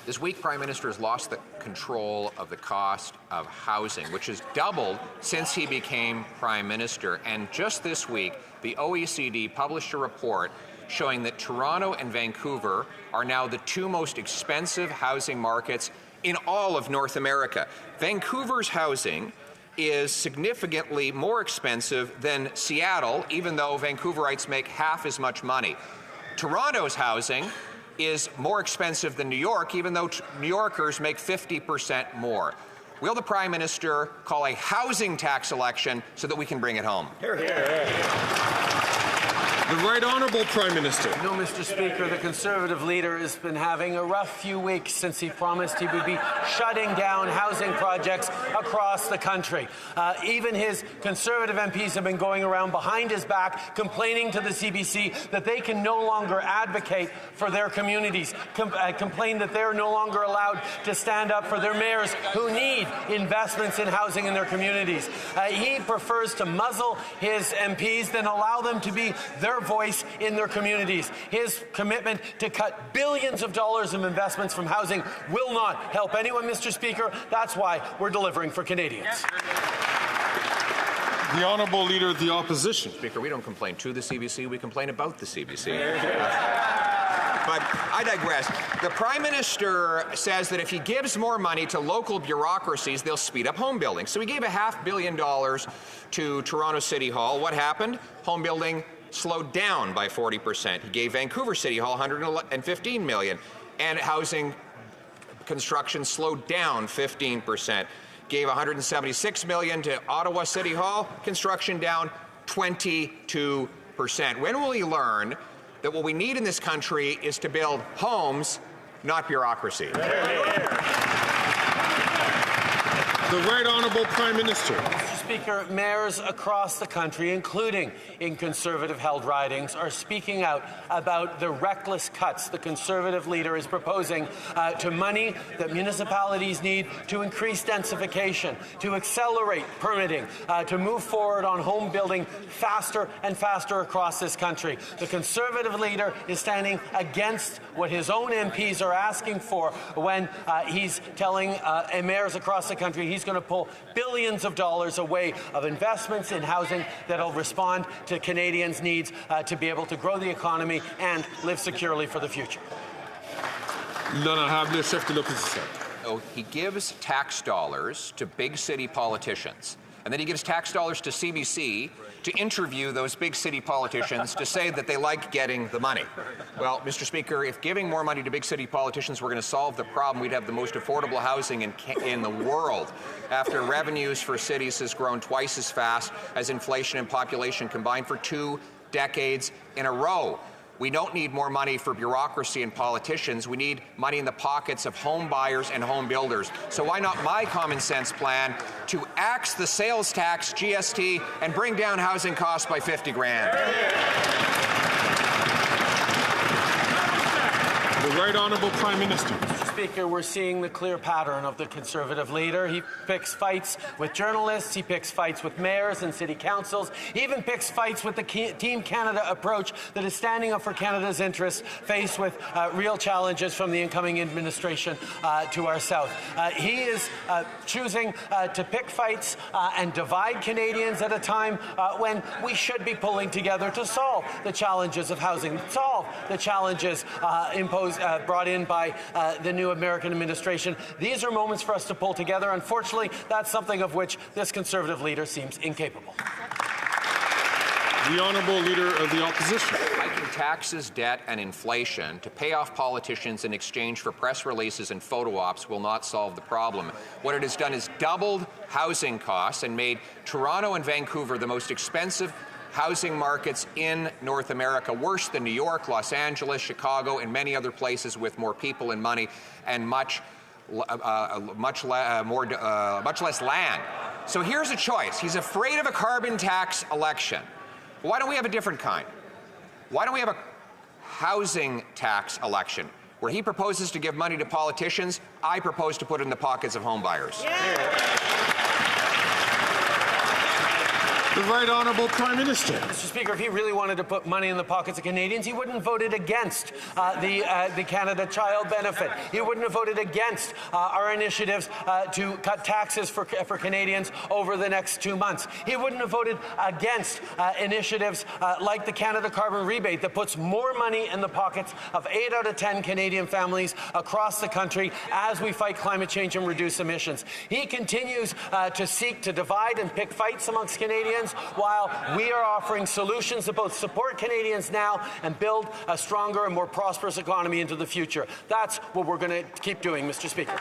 This week, Prime Minister has lost the control of the cost of housing, which has doubled since he became Prime Minister. And just this week, the OECD published a report showing that Toronto and Vancouver are now the two most expensive housing markets in all of North America. Vancouver's housing is significantly more expensive than Seattle, even though Vancouverites make half as much money. Toronto's housing is more expensive than New York, even though New Yorkers make 50% more. Will the Prime Minister call a housing tax election so that we can bring it home? Hear, hear. The Right Honourable Prime Minister. No, Mr. Speaker, the Conservative leader has been having a rough few weeks since he promised he would be shutting down housing projects across the country. Even his Conservative MPs have been going around behind his back complaining to the CBC that they can no longer advocate for their communities, complain that they're no longer allowed to stand up for their mayors who need investments in housing in their communities. He prefers to muzzle his MPs than allow them to be their voice in their communities. His commitment to cut billions of dollars of investments from housing will not help anyone, Mr. Speaker. That's why we're delivering for Canadians. The Honourable Leader of the Opposition. Speaker, we don't complain to the CBC, we complain about the CBC. But I digress. The Prime Minister says that if he gives more money to local bureaucracies, they'll speed up home building. So he gave $500 million to Toronto City Hall. What happened? Home building slowed down by 40%. He gave Vancouver City Hall $115 million, and housing construction slowed down 15%. Gave $176 million to Ottawa City Hall, construction down 22%. When will he learn that what we need in this country is to build homes, not bureaucracy? The Right Honourable Prime Minister. Mr. Speaker, mayors across the country, including in Conservative-held ridings, are speaking out about the reckless cuts the Conservative leader is proposing to money that municipalities need to increase densification, to accelerate permitting, to move forward on home building faster and faster across this country. The Conservative leader is standing against what his own MPs are asking for when he's telling mayors across the country he's going to pull billions of dollars away of investments in housing that will respond to Canadians' needs to be able to grow the economy and live securely for the future. L'Honorable Chef de l'Opposition. So he gives tax dollars to big city politicians, and then he gives tax dollars to CBC to interview those big city politicians to say that they like getting the money. Well, Mr. Speaker, if giving more money to big city politicians were going to solve the problem, we'd have the most affordable housing in the world. After revenues for cities has grown twice as fast as inflation and population combined for 2 decades in a row. We don't need more money for bureaucracy and politicians. We need money in the pockets of home buyers and home builders. So why not my common sense plan to axe the sales tax, GST, and bring down housing costs by 50 grand? The Right Honourable Prime Minister. Mr. Speaker, we're seeing the clear pattern of the Conservative leader. He picks fights with journalists, he picks fights with mayors and city councils, he even picks fights with the Team Canada approach that is standing up for Canada's interests, faced with real challenges from the incoming administration to our south. He is choosing to pick fights and divide Canadians at a time when we should be pulling together to solve the challenges of housing, solve the challenges brought in by the new American administration. These are moments for us to pull together. Unfortunately, that's something of which this Conservative leader seems incapable. The Honourable Leader of the Opposition. Hiking taxes, debt, and inflation to pay off politicians in exchange for press releases and photo ops will not solve the problem. What it has done is doubled housing costs and made Toronto and Vancouver the most expensive housing markets in North America, worse than New York, Los Angeles, Chicago, and many other places with more people and money and much less land. So here's a choice. He's afraid of a carbon tax election. Why don't we have a different kind? Why don't we have a housing tax election where he proposes to give money to politicians? I propose to put it in the pockets of home buyers. Yeah. The Right Honourable Prime Minister. Mr. Speaker, if he really wanted to put money in the pockets of Canadians, he wouldn't have voted against the Canada Child Benefit. He wouldn't have voted against our initiatives to cut taxes for Canadians over the next 2 months. He wouldn't have voted against initiatives like the Canada Carbon Rebate that puts more money in the pockets of 8 out of 10 Canadian families across the country as we fight climate change and reduce emissions. He continues to seek to divide and pick fights amongst Canadians, while we are offering solutions that both support Canadians now and build a stronger and more prosperous economy into the future. That's what we're going to keep doing, Mr. Speaker.